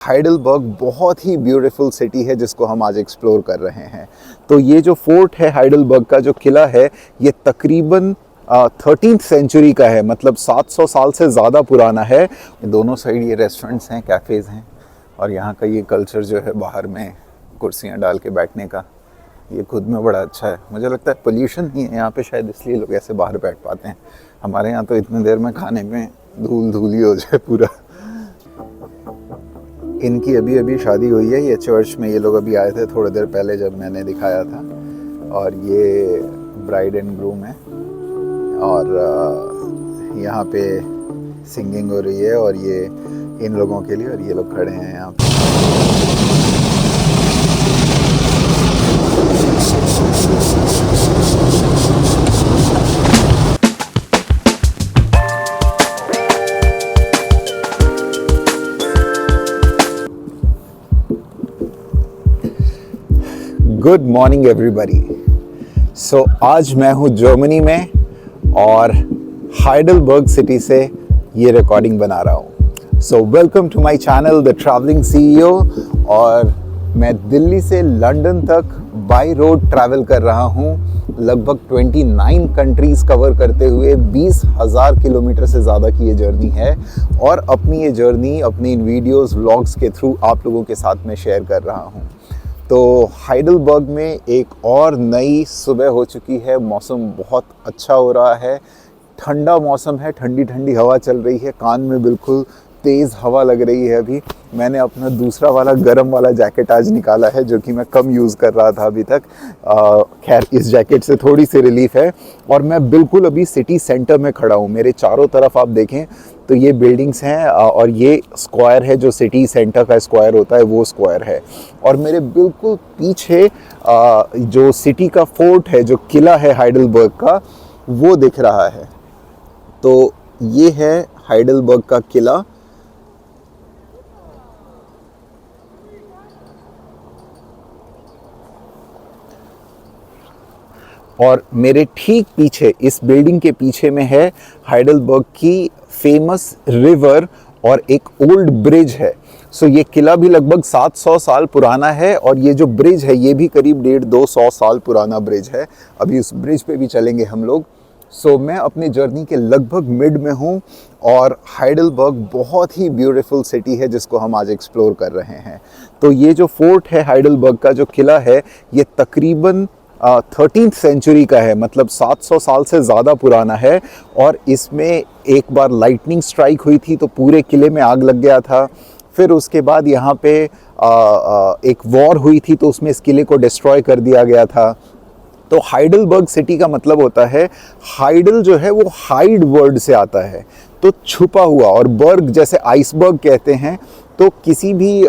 Heidelberg बहुत ही beautiful city है जिसको हम आज एक्सप्लोर कर रहे हैं। तो ये जो फोर्ट है हाइडलबर्ग का, जो किला है, ये तकरीबन 13th सेंचुरी का है, मतलब 700 साल से ज़्यादा पुराना है। दोनों साइड ये रेस्टोरेंट्स हैं, कैफ़ेज़ हैं, और यहाँ का ये कल्चर जो है बाहर में कुर्सियाँ डाल के बैठने का, ये खुद में बड़ा अच्छा है। मुझे लगता है पोल्यूशन नहीं है यहाँ पे, शायद इसलिए लोग ऐसे बाहर बैठ पाते हैं। हमारे यहाँ तो इतनी देर में खाने में धूल धूल ही हो जाए पूरा। इनकी अभी अभी शादी हुई है, ये चर्च में ये लोग अभी आए थे थोड़ी देर पहले जब मैंने दिखाया था। और ये ब्राइड एंड ग्रूम है, और यहाँ पे सिंगिंग हो रही है, और ये इन लोगों के लिए, और ये लोग खड़े हैं यहाँ पे। Good morning everybody. सो आज मैं हूँ जर्मनी में और हाइडलबर्ग सिटी से ये रिकॉर्डिंग बना रहा हूँ। So welcome to my channel the travelling CEO. और मैं दिल्ली से लंदन तक बाय रोड ट्रैवल कर रहा हूँ, लगभग 29 कंट्रीज़ कवर करते हुए 20,000 किलोमीटर से ज़्यादा की ये जर्नी है। और अपनी ये जर्नी अपनी इन वीडियोज़ व्लॉग्स के थ्रू आप लोगों के साथ में शेयर कर रहा हूँ। तो हाइडलबर्ग में एक और नई सुबह हो चुकी है, मौसम बहुत अच्छा हो रहा है, ठंडा मौसम है, ठंडी ठंडी हवा चल रही है, कान में बिल्कुल तेज़ हवा लग रही है। अभी मैंने अपना दूसरा वाला गर्म वाला जैकेट आज निकाला है, जो कि मैं कम यूज़ कर रहा था अभी तक। खैर इस जैकेट से थोड़ी सी रिलीफ है। और मैं बिल्कुल अभी सिटी सेंटर में खड़ा हूँ। मेरे चारों तरफ आप देखें तो ये बिल्डिंग्स हैं, और ये स्क्वायर है, जो सिटी सेंटर का स्क्वायर होता है वो स्क्वायर है। और मेरे बिल्कुल पीछे जो सिटी का फोर्ट है, जो किला है हाइडलबर्ग का, वो दिख रहा है। तो ये है हाइडलबर्ग का किला। और मेरे ठीक पीछे, इस बिल्डिंग के पीछे में है हाइडलबर्ग की फेमस रिवर और एक ओल्ड ब्रिज है। सो ये किला भी लगभग 700 साल पुराना है, और ये जो ब्रिज है ये भी करीब 150-200 साल पुराना ब्रिज है। अभी उस ब्रिज पे भी चलेंगे हम लोग। सो मैं अपनी जर्नी के लगभग मिड में हूँ, और हाइडलबर्ग बहुत ही ब्यूटीफुल सिटी है जिसको हम आज एक्सप्लोर कर रहे हैं। तो ये जो फोर्ट है हाइडलबर्ग का, जो किला है, ये तकरीबन 13th सेंचुरी का है, मतलब 700 साल से ज़्यादा पुराना है। और इसमें एक बार लाइटनिंग स्ट्राइक हुई थी तो पूरे किले में आग लग गया था। फिर उसके बाद यहाँ पे एक वॉर हुई थी तो उसमें इस किले को डिस्ट्रॉय कर दिया गया था। तो हाइडलबर्ग सिटी का मतलब होता है, हाइडल जो है वो हाइड वर्ड से आता है, तो छुपा हुआ, और बर्ग जैसे आइसबर्ग कहते हैं, तो किसी भी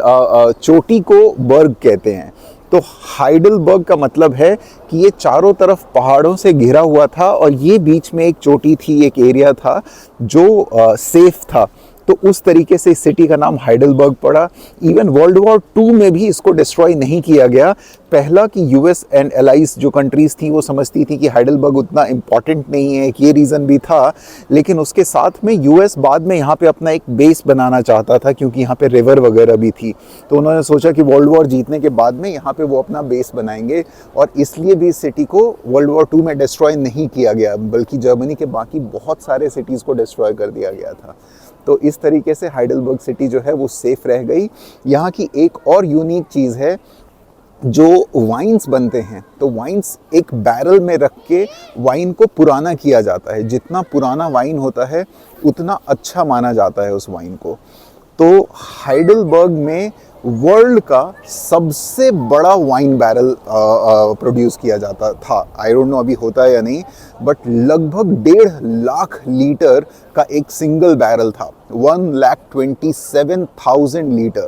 चोटी को बर्ग कहते हैं। तो हाइडलबर्ग का मतलब है कि ये चारों तरफ पहाड़ों से घिरा हुआ था, और ये बीच में एक चोटी थी, एक एरिया था जो सेफ था। तो उस तरीके से इस सिटी का नाम हाइडलबर्ग पड़ा। इवन वर्ल्ड वॉर 2 में भी इसको डिस्ट्रॉय नहीं किया गया। पहला कि यूएस एंड एलाइज जो कंट्रीज़ थी वो समझती थी कि हाइडलबर्ग उतना इम्पॉर्टेंट नहीं है, कि ये रीज़न भी था। लेकिन उसके साथ में यूएस बाद में यहाँ पे अपना एक बेस बनाना चाहता था, क्योंकि यहाँ पे रिवर वगैरह भी थी। तो उन्होंने सोचा कि वर्ल्ड वॉर जीतने के बाद में यहाँ पे वो अपना बेस बनाएंगे, और इसलिए भी इस सिटी को वर्ल्ड वॉर 2 में डिस्ट्रॉय नहीं किया गया, बल्कि जर्मनी के बाकी बहुत सारे सिटीज़ को डिस्ट्रॉय कर दिया गया था। तो इस तरीके से हाइडलबर्ग सिटी जो है वो सेफ रह गई। यहाँ की एक और यूनिक चीज़ है, जो वाइन्स बनते हैं, तो वाइन्स एक बैरल में रख के वाइन को पुराना किया जाता है। जितना पुराना वाइन होता है उतना अच्छा माना जाता है उस वाइन को। तो हाइडलबर्ग में वर्ल्ड का सबसे बड़ा वाइन बैरल प्रोड्यूस किया जाता था। आई डोंट नो अभी होता है या नहीं, बट लगभग 1.5 लाख लीटर का एक सिंगल बैरल था, 1,27,000 लीटर।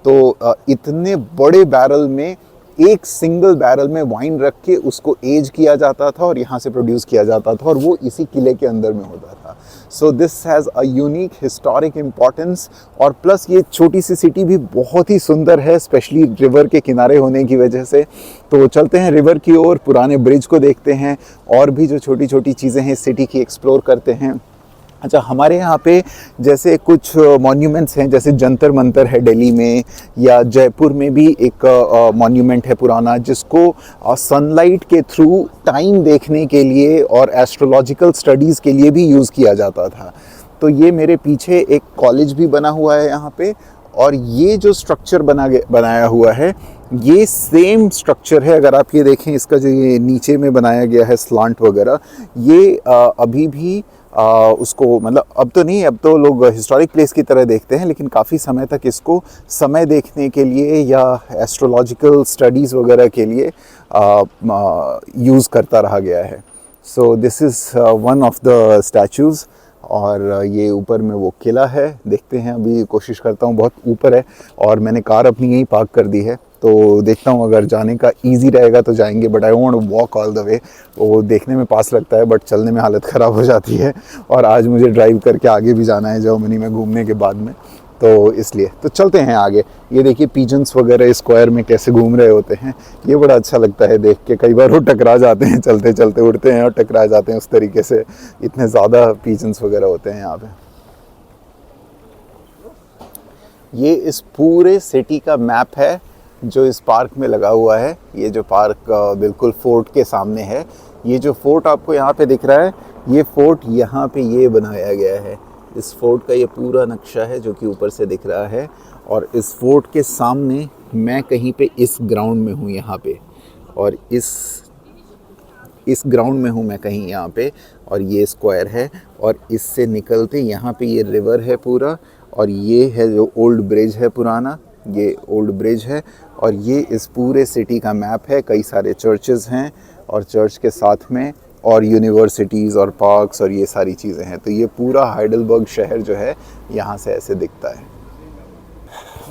तो इतने बड़े बैरल में, एक सिंगल बैरल में वाइन रख के उसको एज किया जाता था, और यहाँ से प्रोड्यूस किया जाता था, और वो इसी किले के अंदर में होता था। So this has a unique historic importance. और प्लस ये छोटी सी सिटी भी बहुत ही सुंदर है, स्पेशली रिवर के किनारे होने की वजह से। तो चलते हैं रिवर की ओर, पुराने ब्रिज को देखते हैं, और भी जो छोटी छोटी चीज़ें हैं इस सिटी की एक्सप्लोर करते हैं। अच्छा, हमारे यहाँ पे जैसे कुछ मॉन्यूमेंट्स हैं, जैसे जंतर मंतर है दिल्ली में, या जयपुर में भी एक मॉन्यूमेंट है पुराना, जिसको सनलाइट के थ्रू टाइम देखने के लिए और एस्ट्रोलॉजिकल स्टडीज़ के लिए भी यूज़ किया जाता था। तो ये मेरे पीछे एक कॉलेज भी बना हुआ है यहाँ पे, और ये जो स्ट्रक्चर बनाया हुआ है, ये सेम स्ट्रक्चर है। अगर आप ये देखें, इसका जो ये नीचे में बनाया गया है स्लांट वगैरह, ये अभी भी उसको, मतलब अब तो नहीं, अब तो लोग हिस्टोरिक प्लेस की तरह देखते हैं, लेकिन काफ़ी समय तक इसको समय देखने के लिए या एस्ट्रोलॉजिकल स्टडीज़ वगैरह के लिए यूज़ करता रहा गया है। So this is one of the statues. और ये ऊपर में वो किला है, देखते हैं, अभी कोशिश करता हूँ, बहुत ऊपर है और मैंने कार अपनी यहीं पार्क कर दी है, तो देखता हूँ अगर जाने का इजी रहेगा तो जाएंगे, but I won't walk all the way. वो देखने में पास लगता है बट चलने में हालत ख़राब हो जाती है, और आज मुझे ड्राइव करके आगे भी जाना है जर्मनी में घूमने के बाद में, तो इसलिए तो चलते हैं आगे। ये देखिए पिजन्स वगैरह स्क्वायर में कैसे घूम रहे होते हैं, ये बड़ा अच्छा लगता है देख के। कई बार वो टकरा जाते हैं, चलते चलते उड़ते हैं और टकरा जाते हैं, उस तरीके से इतने ज़्यादा पिजन्स वगैरह होते हैं यहाँ पे। ये इस पूरे सिटी का मैप है जो इस पार्क में लगा हुआ है। ये जो पार्क बिल्कुल फोर्ट के सामने है, ये जो फोर्ट आपको यहाँ पे दिख रहा है, ये फोर्ट यहाँ पे ये बनाया गया है। इस फोर्ट का ये पूरा नक्शा है जो कि ऊपर से दिख रहा है, और इस फोर्ट के सामने मैं कहीं पे इस ग्राउंड में हूँ यहाँ पे, और इस ग्राउंड में हूँ मैं कहीं यहाँ पे, और ये स्क्वायर है, और इससे निकलते यहाँ पे ये रिवर है पूरा, और ये है जो ओल्ड ब्रिज है पुराना, ये ओल्ड ब्रिज है, और ये इस पूरे सिटी का मैप है। कई सारे चर्चेज़ हैं, और चर्च के साथ में और यूनिवर्सिटीज़ और पार्क्स और ये सारी चीज़ें हैं। तो ये पूरा हाइडलबर्ग शहर जो है यहाँ से ऐसे दिखता है।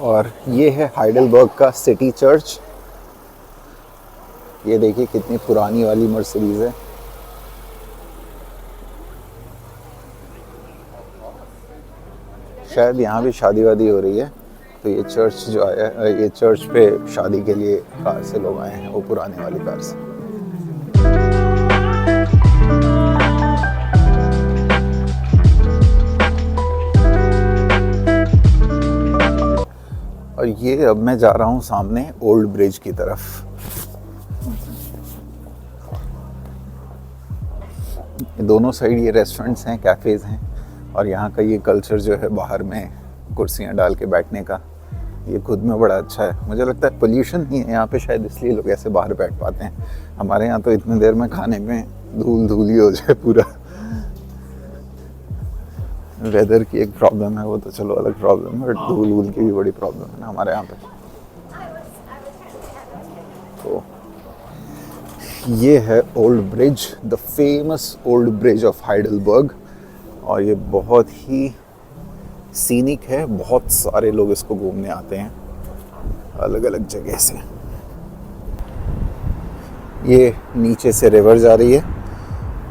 और ये है हाइडलबर्ग का सिटी चर्च। ये देखिए कितनी पुरानी वाली मर्सिडीज़ है। शायद यहाँ भी शादी वादी हो रही है, तो ये चर्च जो आया है, ये चर्च पे शादी के लिए कार से लोग आए हैं, वो पुराने वाली कार से। और ये अब मैं जा रहा हूँ सामने ओल्ड ब्रिज की तरफ। दोनों साइड ये रेस्टोरेंट्स हैं, कैफ़ेज़ हैं, और यहाँ का ये कल्चर जो है बाहर में कुर्सियाँ डाल के बैठने का, ये खुद में बड़ा अच्छा है। मुझे लगता है पोल्यूशन ही है यहाँ पे, शायद इसलिए लोग ऐसे बाहर बैठ पाते हैं। हमारे यहाँ तो इतनी देर में खाने में धूल ही हो जाए पूरा। वेदर की एक प्रॉब्लम है, वो तो चलो अलग प्रॉब्लम है, बट धूल की भी बड़ी प्रॉब्लम है ना हमारे यहाँ पे। तो ये है old bridge, the famous old bridge of Heidelberg, और ये बहुत ही सीनिक है। बहुत सारे लोग इसको घूमने आते हैं अलग अलग जगह से। ये नीचे से रिवर जा रही है,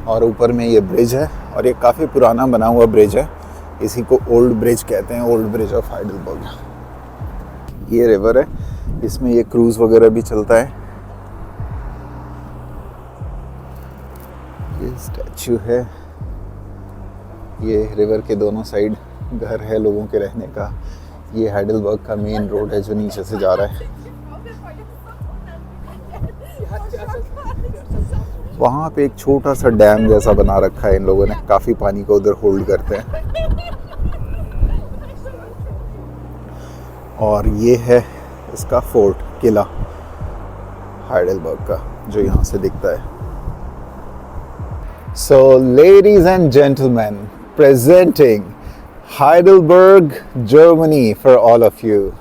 और ऊपर में ये ब्रिज है, और ये काफ़ी पुराना बना हुआ ब्रिज है। इसी को ओल्ड ब्रिज कहते हैं, ओल्ड ब्रिज ऑफ हाइडलबर्ग। ये रिवर है, इसमें ये क्रूज़ वगैरह भी चलता है। ये स्टैचू है, ये रिवर के दोनों साइड घर है लोगों के रहने का। ये हाइडलबर्ग का मेन रोड है जो नीचे से जा रहा है। वहाँ पे एक छोटा सा डैम जैसा बना रखा है इन लोगों ने, काफ़ी पानी को उधर होल्ड करते हैं। और ये है इसका फोर्ट, किला हाइडलबर्ग का, जो यहाँ से दिखता है। So ladies and gentlemen, presenting Heidelberg, Germany for all of you.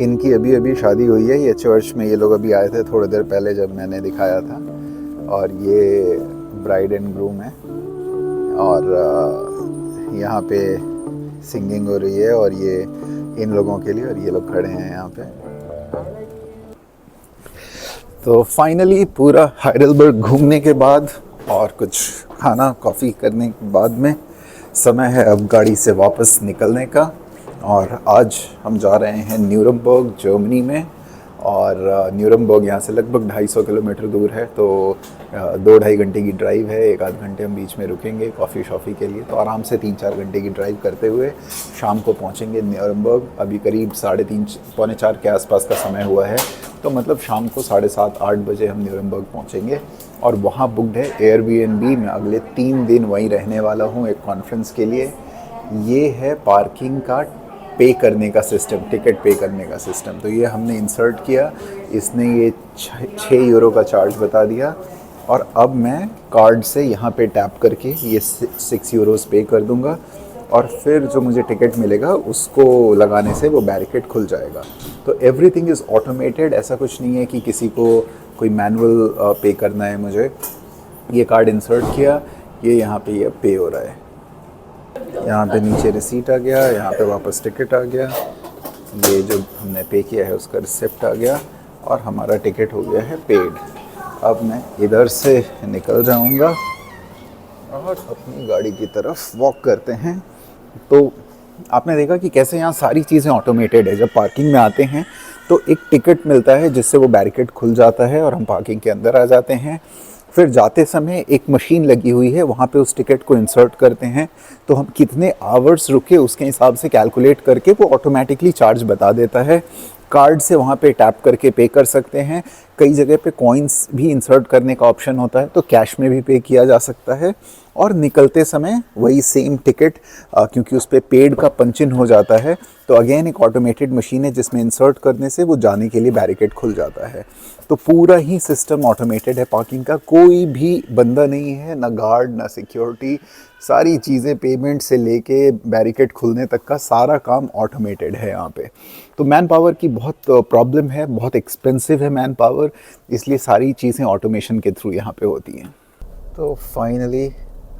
इनकी अभी अभी शादी हुई है। ये चर्च में ये लोग अभी आए थे थोड़ी देर पहले जब मैंने दिखाया था, और ये ब्राइड एंड ग्रूम है, और यहाँ पे सिंगिंग हो रही है, और ये इन लोगों के लिए, और ये लोग खड़े हैं यहाँ पे। तो फाइनली पूरा हाइडलबर्ग घूमने के बाद और कुछ खाना कॉफ़ी करने के बाद में समय है अब गाड़ी से वापस निकलने का। और आज हम जा रहे हैं न्यूरमबर्ग, जर्मनी में, और न्यूरमबर्ग यहाँ से लगभग 250 किलोमीटर दूर है, तो 2-2.5 घंटे की ड्राइव है। 1-आध घंटे हम बीच में रुकेंगे कॉफ़ी शॉफ़ी के लिए, तो आराम से 3-4 घंटे की ड्राइव करते हुए शाम को पहुँचेंगे न्यूरमबर्ग। अभी करीब 3:30 पौने 4 के आसपास का समय हुआ है, तो मतलब शाम को 7:30-8 बजे हम न्यूरमबर्ग पहुँचेंगे। और वहाँ बुकड है एयरबीएनबी। मैं अगले 3 दिन वहीं रहने वाला हूँ एक कॉन्फ्रेंस के लिए। ये है पार्किंग का पे करने का सिस्टम, टिकट पे करने का सिस्टम। तो ये हमने इंसर्ट किया, इसने ये 6 यूरो का चार्ज बता दिया, और अब मैं कार्ड से यहाँ पे टैप करके ये 6 यूरोस पे कर दूँगा, और फिर जो मुझे टिकट मिलेगा उसको लगाने से वो बैरिकेड खुल जाएगा। तो एवरीथिंग इज़ ऑटोमेटेड, ऐसा कुछ नहीं है कि किसी को कोई मैनुअल पे करना है मुझे। ये कार्ड इंसर्ट किया, ये यहाँ पे ये पे हो रहा है, यहाँ पे नीचे रिसीट आ गया, यहाँ पे वापस टिकट आ गया, ये जो हमने पे किया है उसका रिसिप्ट आ गया, और हमारा टिकट हो गया है पेड। अब मैं इधर से निकल जाऊँगा और अपनी गाड़ी की तरफ वॉक करते हैं। तो आपने देखा कि कैसे यहाँ सारी चीज़ें ऑटोमेटेड है। जब पार्किंग में आते हैं तो एक टिकट मिलता है जिससे वो बैरिकेड खुल जाता है और हम पार्किंग के अंदर आ जाते हैं। फिर जाते समय एक मशीन लगी हुई है, वहाँ पे उस टिकट को इंसर्ट करते हैं, तो हम कितने आवर्स रुके उसके हिसाब से कैलकुलेट करके वो ऑटोमेटिकली चार्ज बता देता है। कार्ड से वहाँ पे टैप करके पे कर सकते हैं। कई जगह पे कॉइन्स भी इंसर्ट करने का ऑप्शन होता है, तो कैश में भी पे किया जा सकता है। और निकलते समय वही सेम टिकट, क्योंकि उस पर पेड का पंचिन हो जाता है, तो अगेन एक ऑटोमेटेड मशीन है जिसमें इंसर्ट करने से वो जाने के लिए बैरिकेड खुल जाता है। तो पूरा ही सिस्टम ऑटोमेटेड है पार्किंग का, कोई भी बंदा नहीं है, ना गार्ड ना सिक्योरिटी, सारी चीज़ें पेमेंट से लेके बैरिकेड खुलने तक का सारा काम ऑटोमेटेड है यहाँ पे। तो मैन पावर की बहुत प्रॉब्लम है, बहुत एक्सपेंसिव है मैन पावर, इसलिए सारी चीज़ें ऑटोमेशन के थ्रू यहाँ पे होती हैं। तो फाइनली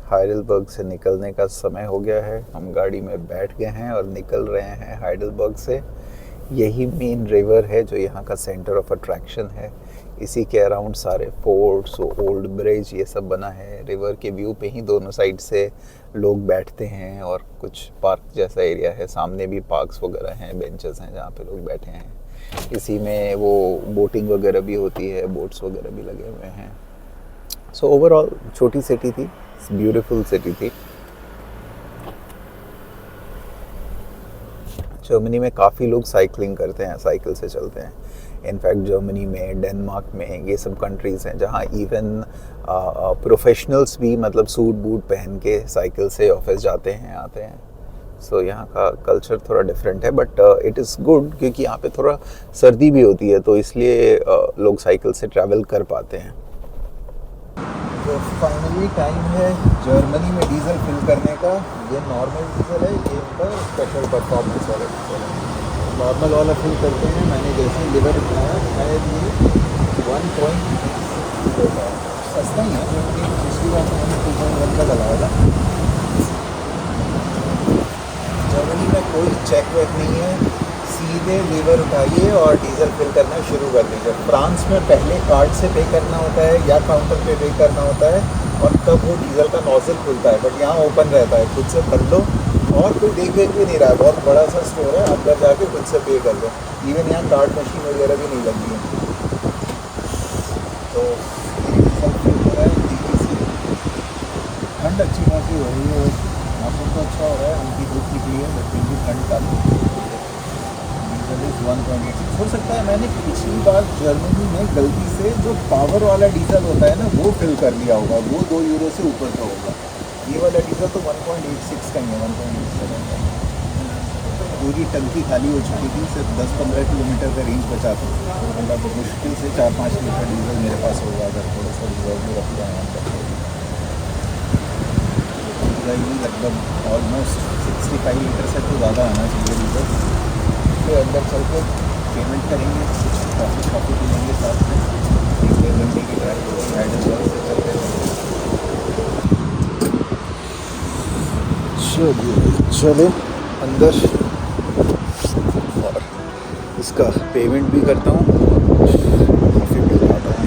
हाइडेलबर्ग से निकलने का समय हो गया है। हम गाड़ी में बैठ गए हैं और निकल रहे हैं हाइडेलबर्ग से। यही मेन रिवर है जो यहाँ का सेंटर ऑफ अट्रैक्शन है। इसी के अराउंड सारे फोर्ट्स, ओल्ड ब्रिज, ये सब बना है। रिवर के व्यू पे ही दोनों साइड से लोग बैठते हैं, और कुछ पार्क जैसा एरिया है, सामने भी पार्क्स वगैरह हैं, बेंचेस हैं जहाँ पे लोग बैठे हैं। इसी में वो बोटिंग वगैरह भी होती है, बोट्स वगैरह भी लगे हुए हैं। सो ओवरऑल छोटी सिटी थी, ब्यूटीफुल सिटी थी। जर्मनी में काफ़ी लोग साइकिलिंग करते हैं, साइकिल से चलते हैं। इनफैक्ट जर्मनी में, डेनमार्क में, ये सब कंट्रीज़ हैं जहाँ इवन प्रोफेशनल्स भी मतलब सूट बूट पहन के साइकिल से ऑफिस जाते हैं, आते हैं। सो यहाँ का कल्चर थोड़ा डिफरेंट है, बट इट इज़ गुड, क्योंकि यहाँ पे थोड़ा सर्दी भी होती है, तो इसलिए लोग साइकिल से ट्रैवल कर पाते हैं। तो फाइनली टाइम है जर्मनी में डीजल फिल करने का। ये नॉर्मल डीजल है, ये उनका स्पेशल परफॉर्मेंस वाला डीजल है। नॉर्मल वाला फिल करते हैं। मैंने जैसे लिवर बनाया, शायद ये 1.2 का सस्ता ही है, क्योंकि पिछली बार मैंने 2.1 का लगाया था। जर्मनी में कोई चेक वेक नहीं है, सीधे लीवर उठाइए और डीजल फिल करना शुरू कर दीजिए। फ्रांस में पहले कार्ड से पे करना होता है या काउंटर पे पे करना होता है, और तब वो डीजल का नोजल खुलता है, बट यहाँ ओपन रहता है, खुद से भर लो, और कोई देख भी नहीं रहा है। बहुत बड़ा सा स्टोर है, अंदर जाके खुद से पे कर लो। इवन यहाँ कार्ड मशीन वगैरह भी नहीं लगी है। तो डीजल फिल हो रहा है तेजी से। ठंड अच्छी खासी हो रही है, मौसम तो अच्छा हो रहा है, हल्की धूप निकली है, बट फिर भी ठंड काफ़ी। 1.86 हो सकता है मैंने पिछली बार जर्मनी में गलती से जो पावर वाला डीजल होता है ना, वो फिल कर लिया होगा, वो 2 यूरो से ऊपर का होगा। ये वाला डीजल तो 1.86 का ही है, 1.87 का। पूरी टंकी खाली हो चुकी थी, सिर्फ 10-15 किलोमीटर का रेंज बचा था। मतलब मुश्किल से 4-5 लीटर डीजल मेरे पास होगा, अगर थोड़ा सा रिजर्व में रख लिया यहाँ पर। लगभग ऑलमोस्ट 65 लीटर से तो ज़्यादा आना चाहिए डीजल। अंदर चल के पेमेंट करेंगे, कॉफ़ी पीलेंगे साथ में। 1-1.5 घंटे की ड्राइव होगी हाइडेलबर्ग से चलते हैं। चले अंदर और इसका पेमेंट भी करता हूँ, कॉफ़ी पी लाता हूँ।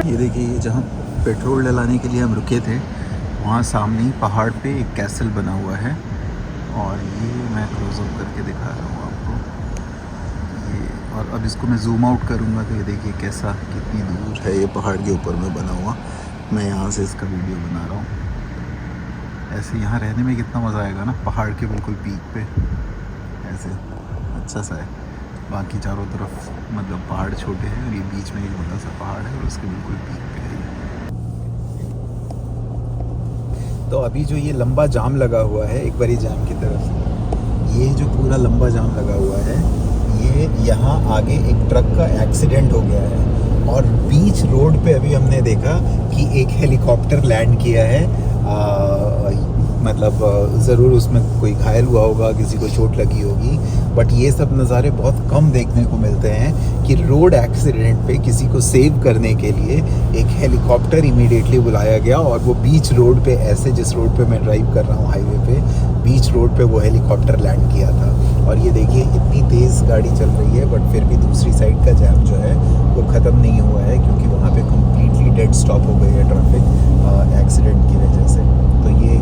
ये देखिए, ये जहाँ पेट्रोल डलाने के लिए हम रुके थे, वहाँ सामने ही पहाड़ पे एक कैसल बना हुआ है और ये मैं क्लोजअप करके दिखा रहा हूँ आपको ये। और अब इसको मैं जूम आउट करूँगा तो ये देखिए कैसा कितनी दूर है ये पहाड़ के ऊपर में बना हुआ। मैं यहाँ से इसका वीडियो बना रहा हूँ। ऐसे यहाँ रहने में कितना मज़ा आएगा ना, पहाड़ के बिल्कुल पीक पे ऐसे अच्छा सा है। बाकी चारों तरफ मतलब पहाड़ छोटे हैं और ये बीच में एक बड़ा सा पहाड़ है और उसके बिल्कुल पीक पे है। तो अभी जो ये लंबा जाम लगा हुआ है एक बारी जाम की तरफ, ये जो पूरा लंबा जाम लगा हुआ है ये यहाँ आगे एक ट्रक का एक्सीडेंट हो गया है और बीच रोड पे अभी हमने देखा कि एक हेलीकॉप्टर लैंड किया है। मतलब ज़रूर उसमें कोई घायल हुआ होगा, किसी को चोट लगी होगी, बट ये सब नज़ारे बहुत कम देखने को मिलते हैं कि रोड एक्सीडेंट पे किसी को सेव करने के लिए एक हेलीकॉप्टर इमीडिएटली बुलाया गया और वो बीच रोड पे, ऐसे जिस रोड पे मैं ड्राइव कर रहा हूँ हाईवे पे, बीच रोड पे वो हेलीकॉप्टर लैंड किया था। और ये देखिए इतनी तेज़ गाड़ी चल रही है बट फिर भी दूसरी साइड का जैम जो है वो ख़त्म नहीं हुआ है क्योंकि वहाँ पे कम्प्लीटली डेड स्टॉप हो गई है ट्रैफिक एक्सीडेंट की वजह से। तो ये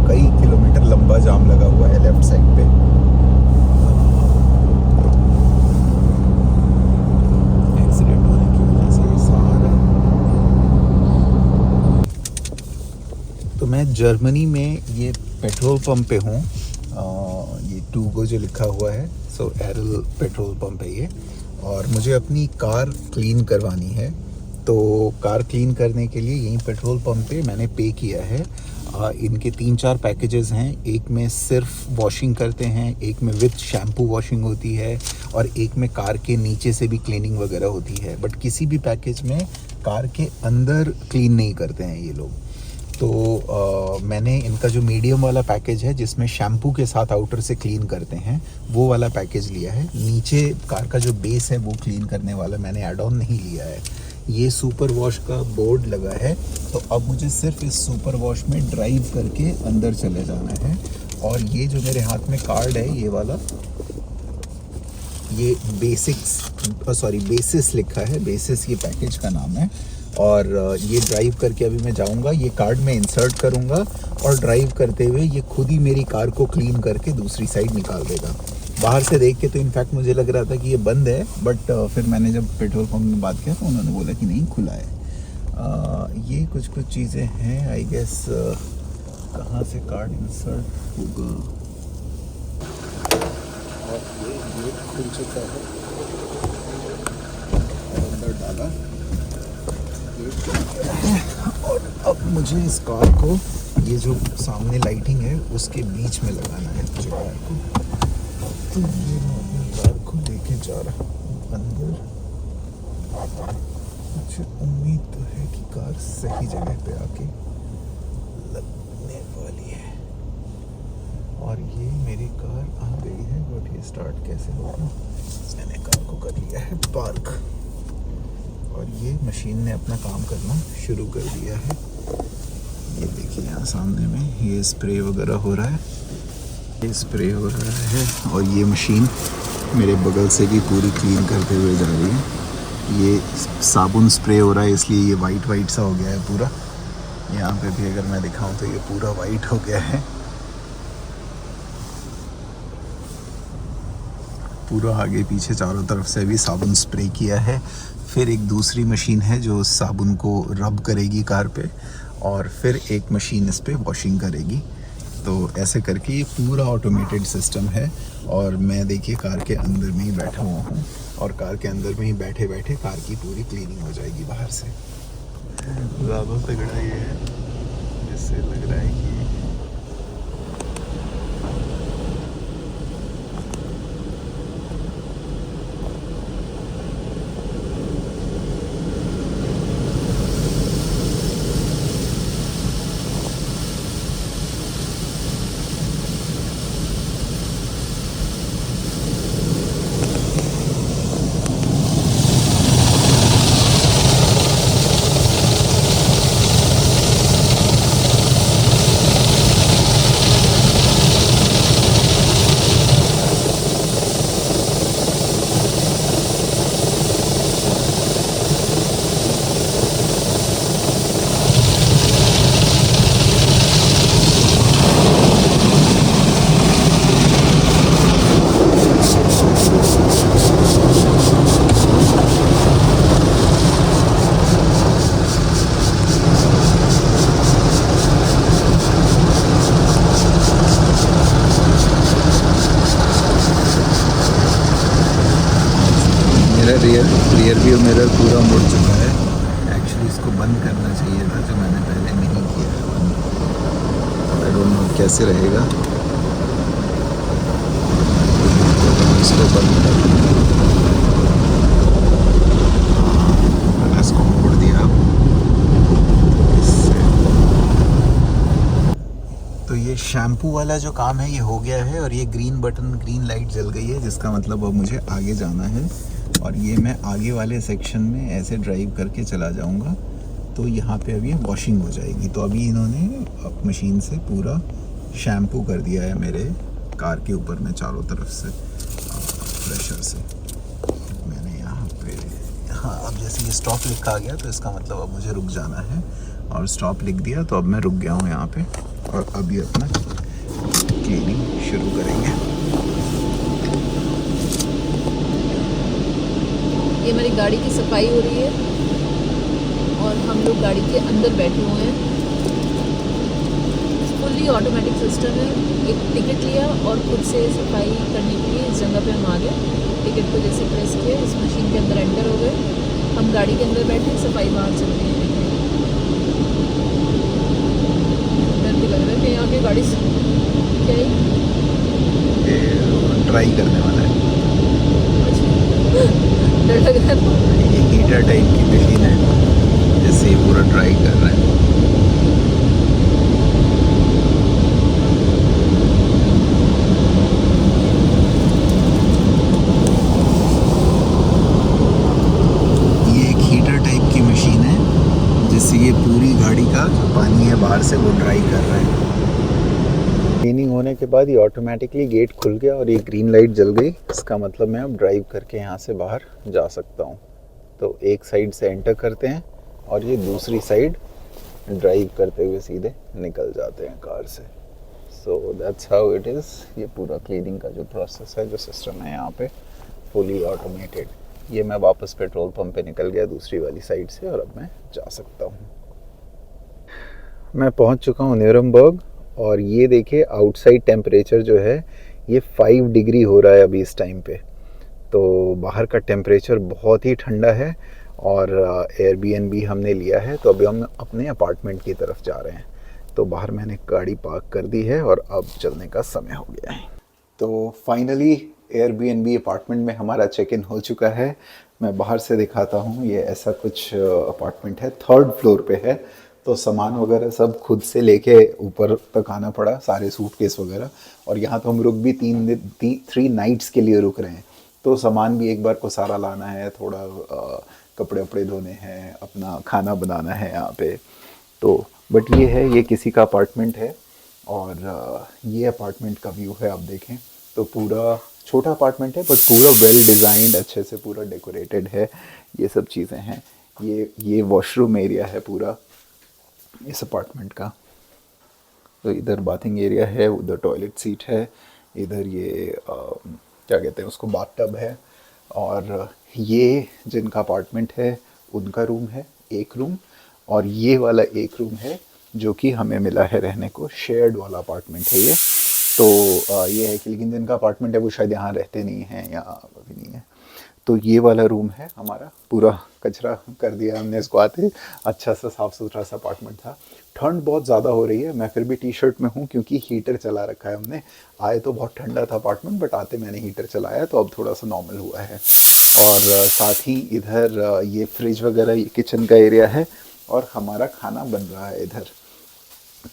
कई किलोमीटर लंबा जाम लगा हुआ है लेफ्ट साइड पे। एक्सीडेंट होने की वजह से ये सारा। तो मैं जर्मनी में ये पेट्रोल पंप पे हूँ, ये टूगो जो लिखा हुआ है, सो एरल पेट्रोल पंप है ये। और मुझे अपनी कार क्लीन करवानी है तो कार क्लीन करने के लिए यहीं पेट्रोल पंप पे मैंने पे किया है। इनके 3-4 पैकेजेस हैं, एक में सिर्फ वॉशिंग करते हैं, एक में विथ शैम्पू वॉशिंग होती है और एक में कार के नीचे से भी क्लीनिंग वगैरह होती है। बट किसी भी पैकेज में कार के अंदर क्लीन नहीं करते हैं ये लोग। तो मैंने इनका जो मीडियम वाला पैकेज है जिसमें शैम्पू के साथ आउटर से क्लीन करते हैं वो वाला पैकेज लिया है। नीचे कार का जो बेस है वो क्लीन करने वाला मैंने एड ऑन नहीं लिया है। ये सुपर वॉश का बोर्ड लगा है तो अब मुझे सिर्फ इस सुपर वॉश में ड्राइव करके अंदर चले जाना है। और ये जो मेरे हाथ में कार्ड है ये वाला, ये बेसिस लिखा है, बेसिस ये पैकेज का नाम है। और ये ड्राइव करके अभी मैं जाऊंगा, ये कार्ड में इंसर्ट करूंगा और ड्राइव करते हुए ये खुद ही मेरी कार को क्लीन करके दूसरी साइड निकाल देगा। बाहर से देख के तो इनफैक्ट मुझे लग रहा था कि ये बंद है, बट फिर मैंने जब पेट्रोल पंप में बात किया तो उन्होंने बोला कि नहीं खुला है। ये कुछ चीज़ें हैं आई गेस, कहाँ से कार्ड इंसर्ट होगा। और ये खुल चुका है, अंदर डाला और अब मुझे इस कार को, ये जो सामने लाइटिंग है उसके बीच में लगाना है मुझे कार को। तो ये मैं अपनी कार को लेके जा रहा हूँ अंदर। मुझे उम्मीद तो है कि कार सही जगह पे आके लगने वाली है। और ये मेरी कार आ गई है, बट ये स्टार्ट कैसे होगा। मैंने कार को कर लिया है पार्क और ये मशीन ने अपना काम करना शुरू कर दिया है। ये देखिए यहाँ सामने में ये स्प्रे वगैरह हो रहा है, ये स्प्रे हो रहा है और ये मशीन मेरे बगल से भी पूरी क्लीन करते हुए जा रही है। ये साबुन स्प्रे हो रहा है इसलिए ये वाइट सा हो गया है पूरा। यहाँ पे भी अगर मैं दिखाऊं तो ये पूरा वाइट हो गया है। पूरा आगे पीछे चारों तरफ से भी साबुन स्प्रे किया है। फिर एक दूसरी मशीन है जो साबुन को रब करेगी कार पे और फिर एक मशीन इस पे वॉशिंग करेगी। तो ऐसे करके ये पूरा ऑटोमेटेड सिस्टम है। और मैं देखिए कार के अंदर में ही बैठा हुआ हूँ और कार के अंदर में ही बैठे बैठे कार की पूरी क्लीनिंग हो जाएगी बाहर से। ज़्यादा तगड़ा ये है जिससे लग रहा है कि रियर व्यू मिरर पूरा मुड़ चुका है। एक्चुअली इसको बंद करना चाहिए था, जो मैंने पहले नहीं किया है बंद। आई डोंट नो कैसे रहेगा, इसको बंद कर इसको मोड़ दिया। तो ये शैम्पू वाला जो काम है ये हो गया है, और ये ग्रीन बटन, ग्रीन लाइट जल गई है, जिसका मतलब अब मुझे आगे जाना है। और ये मैं आगे वाले सेक्शन में ऐसे ड्राइव करके चला जाऊंगा, तो यहाँ पे अभी वॉशिंग हो जाएगी। तो अभी इन्होंने मशीन से पूरा शैम्पू कर दिया है मेरे कार के ऊपर में चारों तरफ से प्रेशर से। मैंने यहाँ पे, हाँ, अब जैसे ये स्टॉप लिखा आ गया तो इसका मतलब अब मुझे रुक जाना है, और स्टॉप लिख दिया तो अब मैं रुक गया हूँ यहाँ पे, और अब ये अपना क्लीनिंग शुरू करेंगे। ये हमारी गाड़ी की सफाई हो रही है, और हम लोग गाड़ी के अंदर बैठे हुए हैं। फुल्ली ऑटोमेटिक सिस्टम है। एक टिकट लिया और खुद से सफाई करने के लिए इस जगह पे हम आ गए। टिकट को जैसे प्रेस किया, इस मशीन के अंदर एंटर हो गए। हम गाड़ी के अंदर बैठे, सफाई बाहर चल रही है। डर भी लग रहा है कि यहाँ की गाड़ी क्या है, ड्राई करने वाला है। डर लग रहा है। ये हीटर टाइप की मशीन है, जैसे ये पूरा ड्राई कर रहा है। ये एक हीटर टाइप की मशीन है, जिससे ये पूरी गाड़ी का जो पानी है बाहर से वो ड्राई कर रहा है। क्लीनिंग होने के बाद ये ऑटोमेटिकली गेट खुल गया और ये ग्रीन लाइट जल गई। इसका मतलब मैं अब ड्राइव करके यहाँ से बाहर जा सकता हूँ। तो एक साइड से एंटर करते हैं और ये दूसरी साइड ड्राइव करते हुए सीधे निकल जाते हैं कार से। So that's how it is. ये पूरा क्लीनिंग का जो प्रोसेस है, जो सिस्टम है यहाँ पे, फुली ऑटोमेटेड। ये मैं वापस पेट्रोल पंप पे निकल गया दूसरी वाली साइड से, और अब मैं जा सकता हूँ। मैं पहुँच चुका हूँ न्यूरमबर्ग, और ये देखिए आउटसाइड टेम्परेचर जो है ये 5 डिग्री हो रहा है अभी इस टाइम पे। तो बाहर का टेम्परेचर बहुत ही ठंडा है, और एयरबीएनबी हमने लिया है, तो अभी हम अपने अपार्टमेंट की तरफ जा रहे हैं। तो बाहर मैंने गाड़ी पार्क कर दी है और अब चलने का समय हो गया है। तो फाइनली एयरबीएनबी अपार्टमेंट में हमारा चेक इन हो चुका है। मैं बाहर से दिखाता हूँ। ये ऐसा कुछ अपार्टमेंट है, 3rd फ्लोर पे है। तो सामान वगैरह सब खुद से लेके ऊपर तक आना पड़ा, सारे सूटकेस वगैरह। और यहाँ तो हम रुक भी 3 नाइट्स के लिए रुक रहे हैं। तो सामान भी एक बार को सारा लाना है, थोड़ा कपड़े वपड़े धोने हैं, अपना खाना बनाना है यहाँ पे। तो बट ये है, ये किसी का अपार्टमेंट है, और ये अपार्टमेंट का व्यू है। आप देखें तो पूरा छोटा अपार्टमेंट है, बट पूरा वेल डिज़ाइंड, अच्छे से पूरा डेकोरेटेड है। ये सब चीज़ें हैं। ये वॉशरूम एरिया है पूरा इस अपार्टमेंट का। तो इधर बाथिंग एरिया है, उधर टॉयलेट सीट है, इधर ये क्या कहते हैं उसको, बाथटब है। और ये जिनका अपार्टमेंट है उनका रूम है, एक रूम। और ये वाला एक रूम है जो कि हमें मिला है रहने को, शेयर्ड वाला अपार्टमेंट है ये। तो ये है कि, लेकिन जिनका अपार्टमेंट है वो शायद यहाँ रहते नहीं हैं या अभी नहीं है। तो ये वाला रूम है हमारा। पूरा कचरा कर दिया हमने इसको आते। अच्छा सा साफ़ सुथरा सा अपार्टमेंट था। ठंड बहुत ज़्यादा हो रही है, मैं फिर भी टी शर्ट में हूँ क्योंकि हीटर चला रखा है हमने। आए तो बहुत ठंडा था अपार्टमेंट, बट आते मैंने हीटर चलाया तो अब थोड़ा सा नॉर्मल हुआ है। और साथ ही इधर ये फ्रिज वगैरह, ये किचन का एरिया है, और हमारा खाना बन रहा है इधर।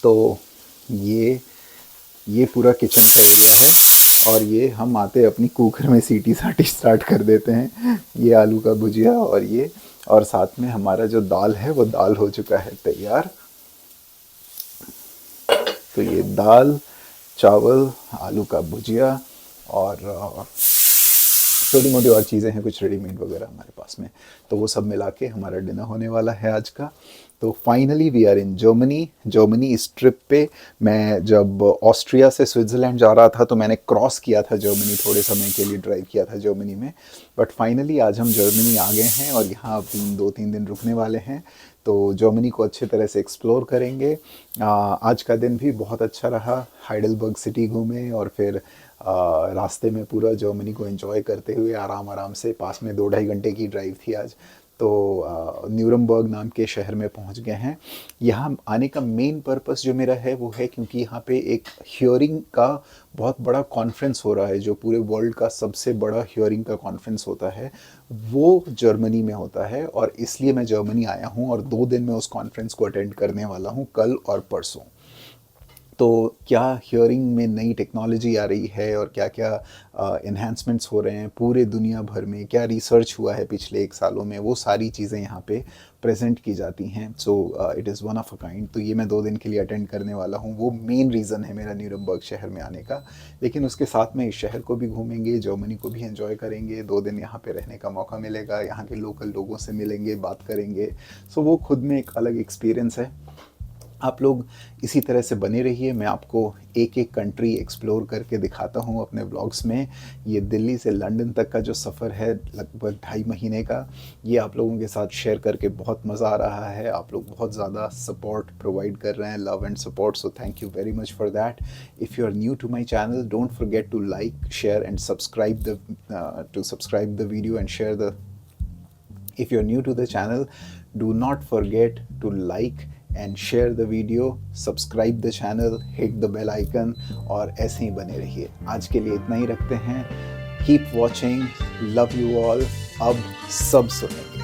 तो ये पूरा किचन का एरिया है, और ये हम आते अपनी कुकर में सीटी साटी स्टार्ट कर देते हैं। ये आलू का भुजिया, और साथ में हमारा जो दाल है वो दाल हो चुका है तैयार। तो ये दाल, चावल, आलू का भुजिया, और छोटी मोटी और चीज़ें हैं, कुछ रेडीमेड वगैरह हमारे पास में। तो वो सब मिला के हमारा डिनर होने वाला है आज का। तो finally we are in Germany. इस ट्रिप पे मैं जब ऑस्ट्रिया से स्विट्ज़रलैंड जा रहा था तो मैंने क्रॉस किया था जर्मनी, थोड़े समय के लिए ड्राइव किया था जर्मनी में। बट फाइनली आज हम जर्मनी आ गए हैं और यहाँ अब 2-3 दिन रुकने वाले हैं। तो जर्मनी को अच्छे तरह से एक्सप्लोर करेंगे। आज का दिन भी बहुत अच्छा रहा, हाइडेलबर्ग सिटी घूमे और फिर रास्ते में पूरा जर्मनी को एंजॉय करते हुए आराम से, पास में 2-2.5 घंटे की ड्राइव थी आज, तो न्यूरमबर्ग नाम के शहर में पहुंच गए हैं। यहाँ आने का मेन पर्पस जो मेरा है वो है क्योंकि यहाँ पे एक हियरिंग का बहुत बड़ा कॉन्फ्रेंस हो रहा है, जो पूरे वर्ल्ड का सबसे बड़ा हियरिंग का कॉन्फ्रेंस होता है वो जर्मनी में होता है। और इसलिए मैं जर्मनी आया हूँ और 2 दिन मैं उस कॉन्फ्रेंस को अटेंड करने वाला हूँ, कल और परसों। तो क्या हियरिंग में नई टेक्नोलॉजी आ रही है और क्या क्या इन्हांसमेंट्स हो रहे हैं पूरे दुनिया भर में, क्या रिसर्च हुआ है पिछले 1 सालों में, वो सारी चीज़ें यहाँ पे प्रेजेंट की जाती हैं। So it is one of a kind. तो ये मैं 2 दिन के लिए अटेंड करने वाला हूँ, वो मेन रीज़न है मेरा न्यूरमबर्ग शहर में आने का। लेकिन उसके साथ में इस शहर को भी घूमेंगे, जर्मनी को भी एंजॉय करेंगे, 2 दिन यहाँ पे रहने का मौका मिलेगा, यहाँ के लोकल लोगों से मिलेंगे, बात करेंगे। सो वो खुद में एक अलग एक्सपीरियंस है। आप लोग इसी तरह से बने रहिए, मैं आपको एक एक कंट्री एक्सप्लोर करके दिखाता हूँ अपने व्लॉग्स में। ये दिल्ली से लंदन तक का जो सफ़र है लगभग 2.5 महीने का, ये आप लोगों के साथ शेयर करके बहुत मज़ा आ रहा है। आप लोग बहुत ज़्यादा सपोर्ट प्रोवाइड कर रहे हैं, love and support, so thank you very much for that. If you are new to my channel, don't forget to like, share and subscribe the video and share the If you're new to the channel, do not forget to like and share the video, subscribe the channel, hit the bell icon और ऐसे ही बने रहिए। आज के लिए इतना ही रखते हैं। Keep watching, love you all। अब सब सुनेंगे।